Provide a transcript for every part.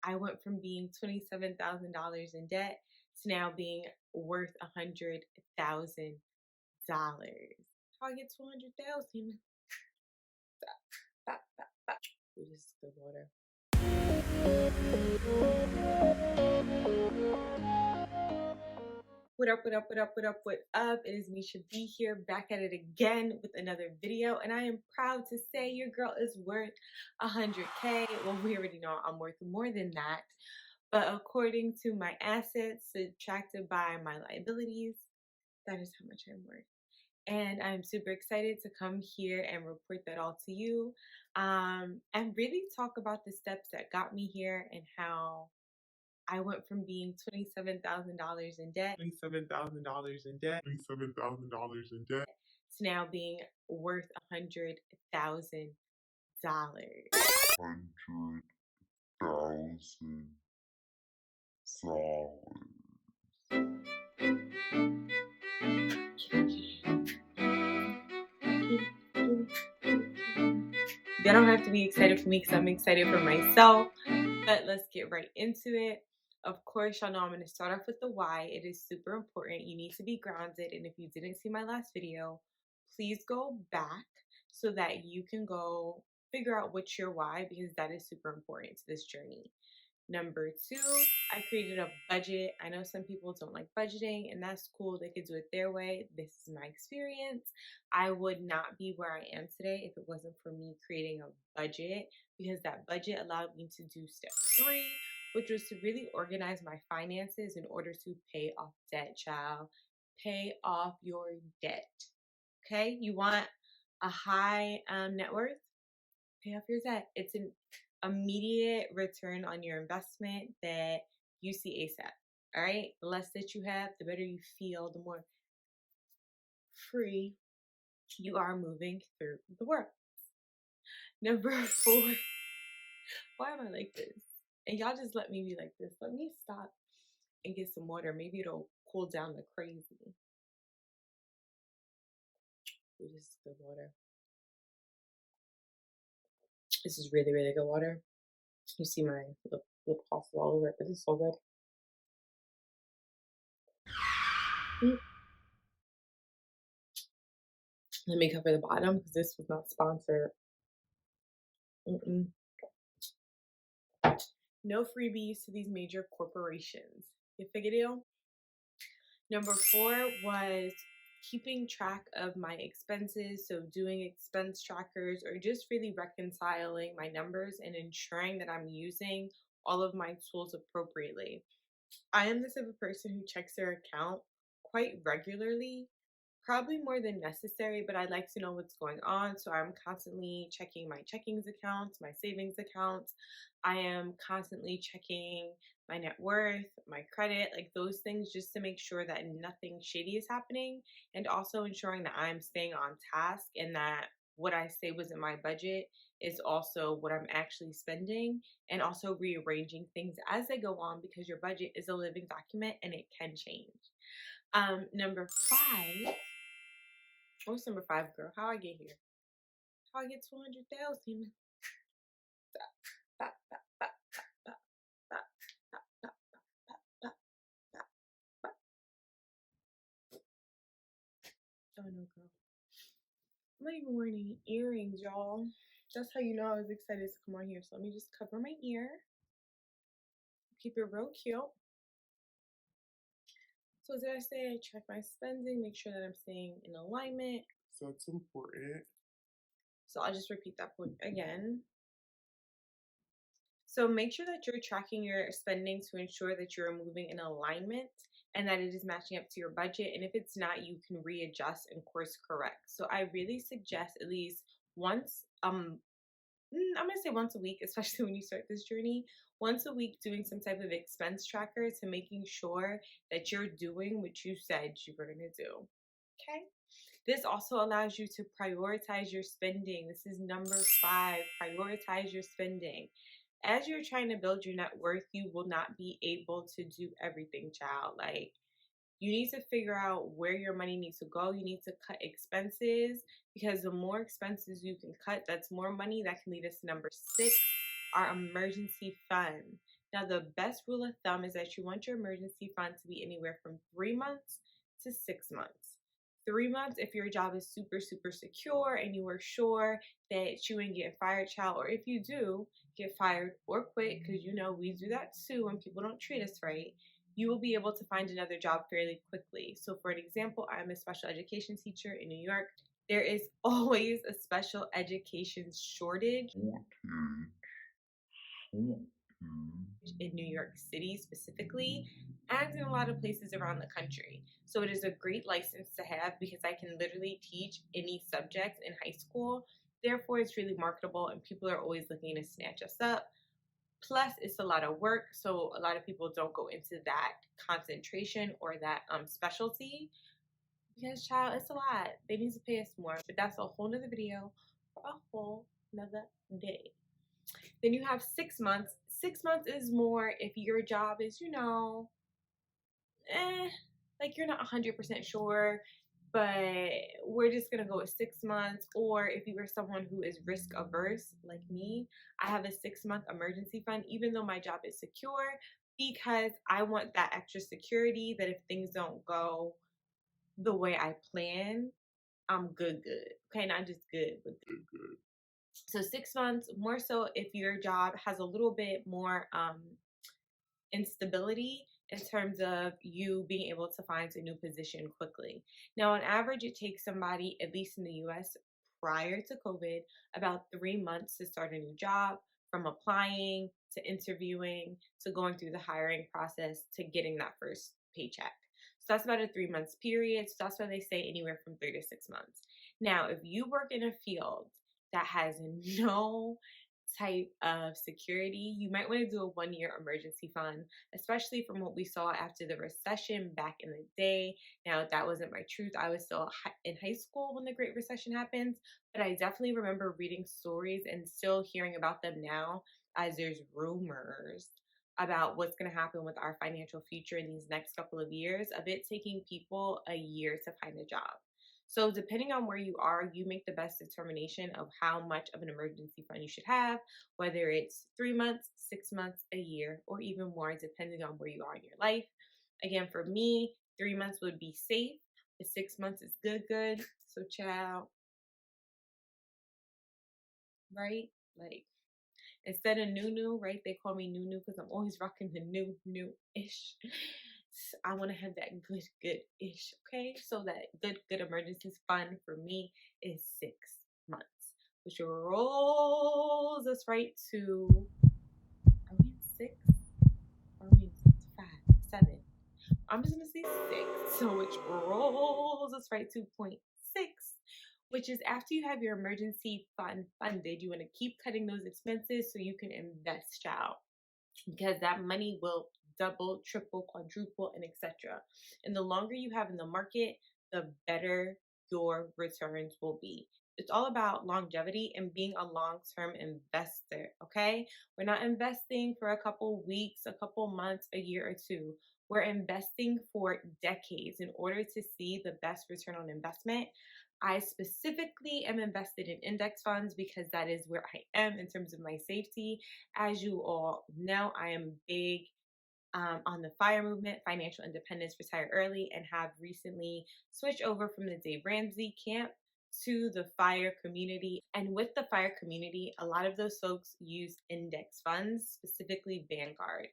I went from being $27,000 in debt to now being worth $100,000. How I get 200,000? Ooh, this is good water. What up, what up, what up, what up, what up? It is Misha B here, back at it again with another video, and I am proud to say your girl is worth 100K. Well, we already know I'm worth more than that, but according to my assets subtracted by my liabilities, that is how much I'm worth. And I'm super excited to come here and report that all to you, and really talk about the steps that got me here and how I went from being $27,000 in debt to now being worth $100,000. You don't have to be excited for me because I'm excited for myself. But let's get right into it. Of course, y'all know I'm going to start off with the why. It is super important. You need to be grounded. And if you didn't see my last video, please go back so that you can go figure out what's your why, because that is super important to this journey. Number two, I created a budget. I know some people don't like budgeting, and that's cool. They could do it their way. This is my experience. I would not be where I am today if it wasn't for me creating a budget, because that budget allowed me to do step three, which was to really organize my finances in order to pay off debt, child. Pay off your debt. Okay? You want a high net worth? Pay off your debt. It's an immediate return on your investment that you see ASAP. All right? The less that you have, the better you feel, the more free you are moving through the world. Number four, why am I like this? And y'all just let me be like this. Let me stop and get some water. Maybe it'll cool down the crazy. Ooh, this is good water. This is really, really good water. You see my lip gloss all over it, but it's so good. Let me cover the bottom because this was not sponsored. No freebies to these major corporations. You figure it out? Number four was keeping track of my expenses. So doing expense trackers or just really reconciling my numbers and ensuring that I'm using all of my tools appropriately. I am the type of person who checks their account quite regularly, probably more than necessary, but I like to know what's going on. So I'm constantly checking my checkings accounts, my savings accounts. I am constantly checking my net worth, my credit, like those things, just to make sure that nothing shady is happening, and also ensuring that I'm staying on task and that what I say was in my budget is also what I'm actually spending, and also rearranging things as they go on, because your budget is a living document and it can change. Number five. What's number five, girl? How I get here? How I get 200,000? Oh no, girl. I'm not even wearing any earrings, y'all. That's how you know I was excited to come on here. So let me just cover my ear. Keep it real cute. So as I say, I check my spending, make sure that I'm staying in alignment. So it's important. So I'll just repeat that point again. So make sure that you're tracking your spending to ensure that you're moving in alignment and that it is matching up to your budget. And if it's not, you can readjust and course correct. So I really suggest at least once, I'm gonna say once a week, especially when you start this journey, once a week doing some type of expense tracker to making sure that you're doing what you said you were gonna do. Okay. This also allows you to prioritize your spending. This is number five, prioritize your spending. As you're trying to build your net worth, you will not be able to do everything, child. Like, you need to figure out where your money needs to go. You need to cut expenses, because the more expenses you can cut, that's more money that can lead us to number six, our emergency fund. Now, the best rule of thumb is that you want your emergency fund to be anywhere from 3 months to 6 months. 3 months if your job is super, super secure and you are sure that you ain't getting fired, child, or if you do get fired or quit, because you know we do that too when people don't treat us right, you will be able to find another job fairly quickly. So, for an example, I'm a special education teacher in New York. There is always a special education shortage in New York City specifically, and in a lot of places around the country. So it is a great license to have because I can literally teach any subject in high school. Therefore, it's really marketable, and people are always looking to snatch us up. Plus, it's a lot of work, so a lot of people don't go into that concentration or that specialty because, child, it's a lot. They need to pay us more, but that's a whole nother video for a whole nother day. Then you have 6 months. 6 months is more if your job is, like you're not 100% sure, but we're just gonna go with 6 months. Or if you are someone who is risk averse, like me, I have a 6 month emergency fund, even though my job is secure, because I want that extra security that if things don't go the way I plan, I'm good, good. Okay, not just good, but good. So 6 months, more so if your job has a little bit more instability in terms of you being able to find a new position quickly. Now, on average, it takes somebody, at least in the US, prior to COVID, about 3 months to start a new job, from applying to interviewing to going through the hiring process to getting that first paycheck. So that's about a 3 months period. So that's why they say anywhere from 3 to 6 months. Now, if you work in a field that has no type of security, you might want to do a 1 year emergency fund, especially from what we saw after the recession back in the day. Now, that wasn't my truth. I was still in high school when the Great Recession happened, but I definitely remember reading stories and still hearing about them now as there's rumors about what's going to happen with our financial future in these next couple of years, of it taking people a year to find a job. So, depending on where you are, you make the best determination of how much of an emergency fund you should have, whether it's 3 months, 6 months, a year, or even more, depending on where you are in your life. Again, for me, 3 months would be safe, but 6 months is good, good. So, child, right? Like, instead of new, right? They call me new because I'm always rocking the new ish. I want to have that good ish. Okay, so that good emergency fund for me is 6 months, which rolls us right to, are we in six? Are we in 5, 7? I'm just gonna say 6. So which rolls us right to point 6, which is after you have your emergency fund funded, you want to keep cutting those expenses so you can invest, child, because that money will double, triple, quadruple, and etc. And the longer you have in the market, the better your returns will be. It's all about longevity and being a long term investor, okay? We're not investing for a couple weeks, a couple months, a year or two. We're investing for decades in order to see the best return on investment. I specifically am invested in index funds because that is where I am in terms of my safety. As you all know, I am big on the FIRE movement, financial independence, retire early, and have recently switched over from the Dave Ramsey camp to the FIRE community. And with the FIRE community, a lot of those folks use index funds, specifically Vanguard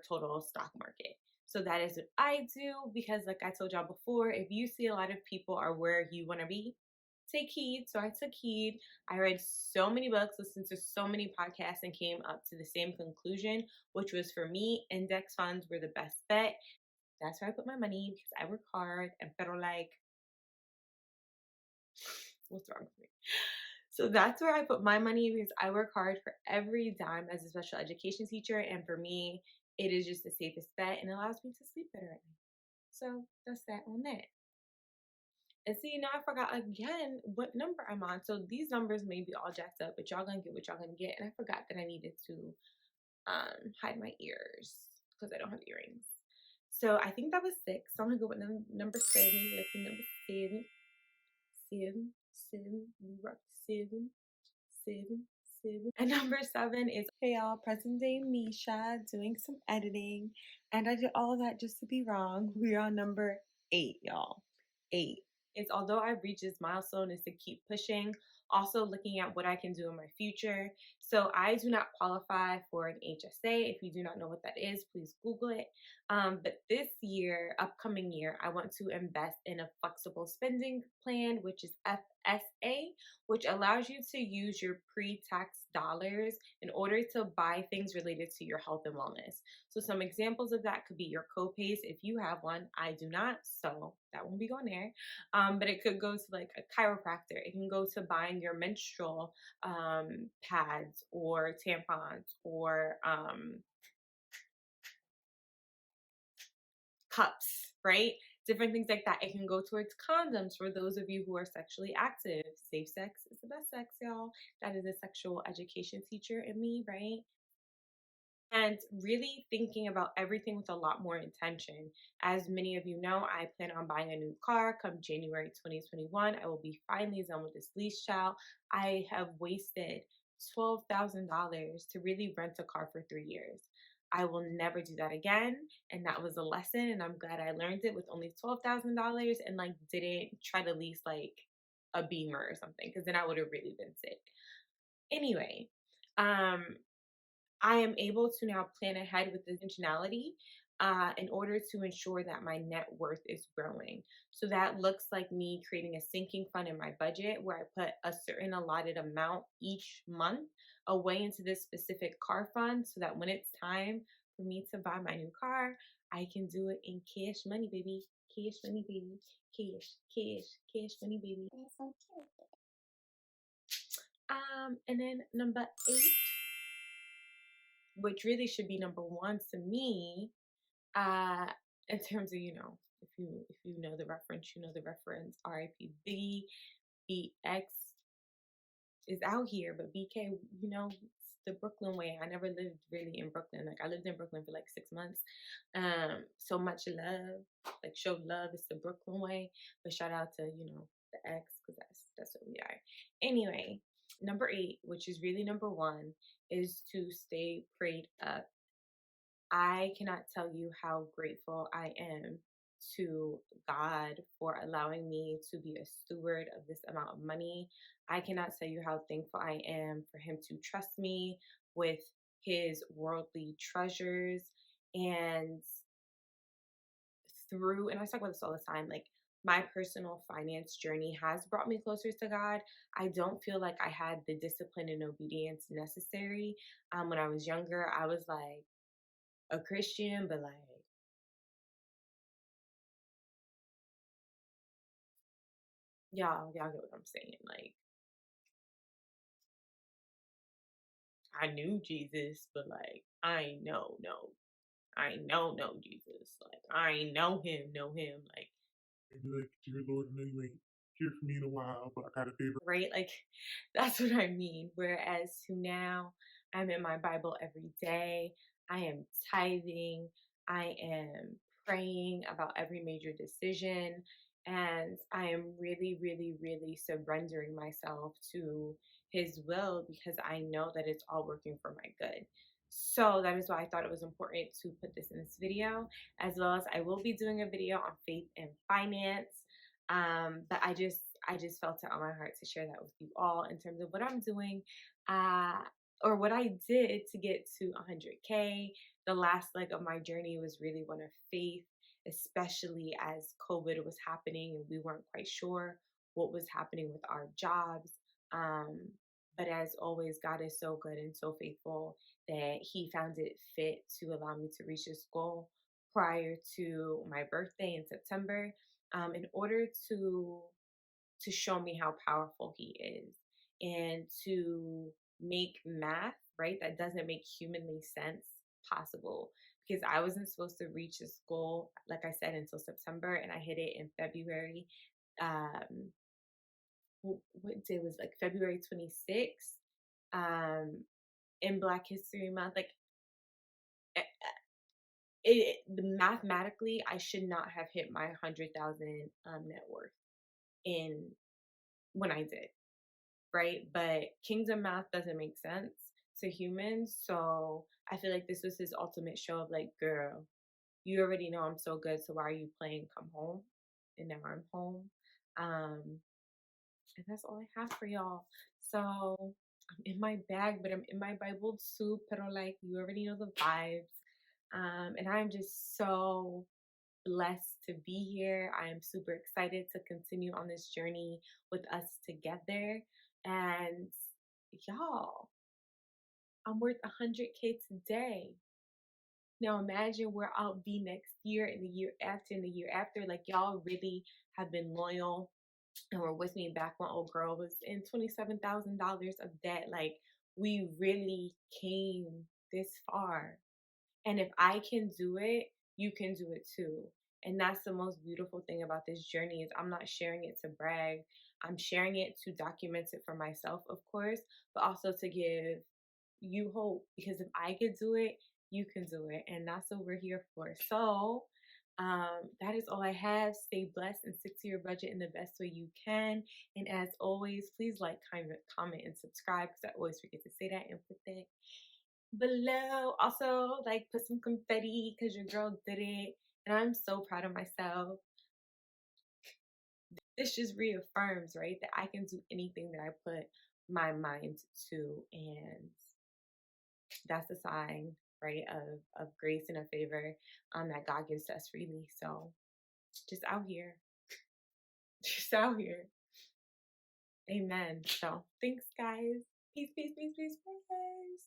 Total Stock Market. So that is what I do because, like I told y'all before, if you see a lot of people are where you want to be, take heed. So I took heed. I read so many books, listened to so many podcasts, and came up to the same conclusion, which was for me, index funds were the best bet. That's where I put my money because I work hard and feel like, what's wrong with me? So that's where I put my money because I work hard for every dime as a special education teacher. And for me, it is just the safest bet and allows me to sleep better at night. So that's that on that. And see, now I forgot again what number I'm on. So these numbers may be all jacked up, but y'all gonna get what y'all gonna get. And I forgot that I needed to hide my ears because I don't have earrings. So I think that was 6. So I'm gonna go with number 7. Lucky number 7. 7, 7. We rock 7, 7, And number 7 is, hey y'all, present day Misha doing some editing. And I did all of that just to be wrong. We're on number 8, y'all. 8 is, although I've reached this milestone, is to keep pushing. Also looking at what I can do in my future. So I do not qualify for an HSA. If you do not know what that is, please Google it. But this year, upcoming year, I want to invest in a flexible spending plan, which is FSA, which allows you to use your pre-tax dollars in order to buy things related to your health and wellness. So some examples of that could be your copays if you have one. I do not, so that won't be going there. But it could go to like a chiropractor. It can go to buying your menstrual pads or tampons or cups, right? Different things like that. It can go towards condoms for those of you who are sexually active. Safe sex is the best sex, y'all. That is a sexual education teacher in me, right? And really thinking about everything with a lot more intention. As many of you know, I plan on buying a new car come January 2021. I will be finally done with this lease, child. I have wasted $12,000 to really rent a car for 3 years. I will never do that again. And that was a lesson. And I'm glad I learned it with only $12,000 and like didn't try to lease like a Beamer or something, because then I would have really been sick. Anyway, um, I am able to now plan ahead with intentionality in order to ensure that my net worth is growing. So that looks like me creating a sinking fund in my budget where I put a certain allotted amount each month away into this specific car fund so that when it's time for me to buy my new car, I can do it in cash money, baby. Cash money, baby. Cash money, baby. That's so cute. And then number 8, which really should be number 1 to me, in terms of, if you know the reference, you know the reference. R.I.P. Biggie. BX is out here, but BK, it's the Brooklyn way. I never lived really in Brooklyn. Like I lived in Brooklyn for like 6 months. So much love, like show love. It's the Brooklyn way. But shout out to the X, because that's what we are. Anyway, number 8, which is really number 1, is to stay prayed up. I cannot tell you how grateful I am to God for allowing me to be a steward of this amount of money. I cannot tell you how thankful I am for Him to trust me with His worldly treasures. And and I talk about this all the time, like my personal finance journey has brought me closer to God. I don't feel like I had the discipline and obedience necessary. When I was younger, I was like, a Christian, but like, y'all get what I'm saying. Like, I knew Jesus, but like, I ain't know Jesus. Like, I ain't know him. Like, dear Lord, I know you ain't heard from me in a while, but I got a favor. Right? Like, that's what I mean. Whereas to now, I'm in my Bible every day. I am tithing. I am praying about every major decision. And I am really, really, really surrendering myself to His will, because I know that it's all working for my good. So that is why I thought it was important to put this in this video, as well as I will be doing a video on faith and finance. But I just felt it on my heart to share that with you all in terms of what I'm doing, uh, or what I did to get to 100K. The last leg of my journey was really one of faith, especially as COVID was happening and we weren't quite sure what was happening with our jobs. Um, but as always, God is so good and so faithful that He found it fit to allow me to reach this goal prior to my birthday in September, in order to show me how powerful He is, and to make math, right, that doesn't make humanly sense possible. Because I wasn't supposed to reach this goal, like I said, until September, and I hit it in February. Um, what day was, like, February 26th, in Black History Month. Like, eh, mathematically, I should not have hit my 100,000 net worth in when I did. right? But kingdom math doesn't make sense to humans. So I feel like this was his ultimate show of like, girl, you already know I'm so good, so why are you playing come home? And now I'm home. Um, and that's all I have for y'all. So I'm in my bag, but I'm in my Bible too. Pero like you already know the vibes. And I'm just so blessed to be here. I am super excited to continue on this journey with us together. And y'all, I'm worth 100K today. Now imagine where I'll be next year and the year after and the year after. Like y'all really have been loyal and were with me back when old girl was in $27,000 of debt. Like we really came this far. And if I can do it, you can do it too. And that's the most beautiful thing about this journey is I'm not sharing it to brag. I'm sharing it to document it for myself, of course, but also to give you hope because if I could do it, you can do it. And that's what we're here for. So that is all I have. Stay blessed and stick to your budget in the best way you can. And as always, please like, comment, and subscribe because I always forget to say that and put that below. Also, like put some confetti because your girl did it. And I'm so proud of myself. This just reaffirms, right, that I can do anything that I put my mind to. And that's a sign, right, of grace and a favor that God gives to us freely. So just out here, just out here. Amen. So thanks, guys. Peace, peace, peace, peace, peace.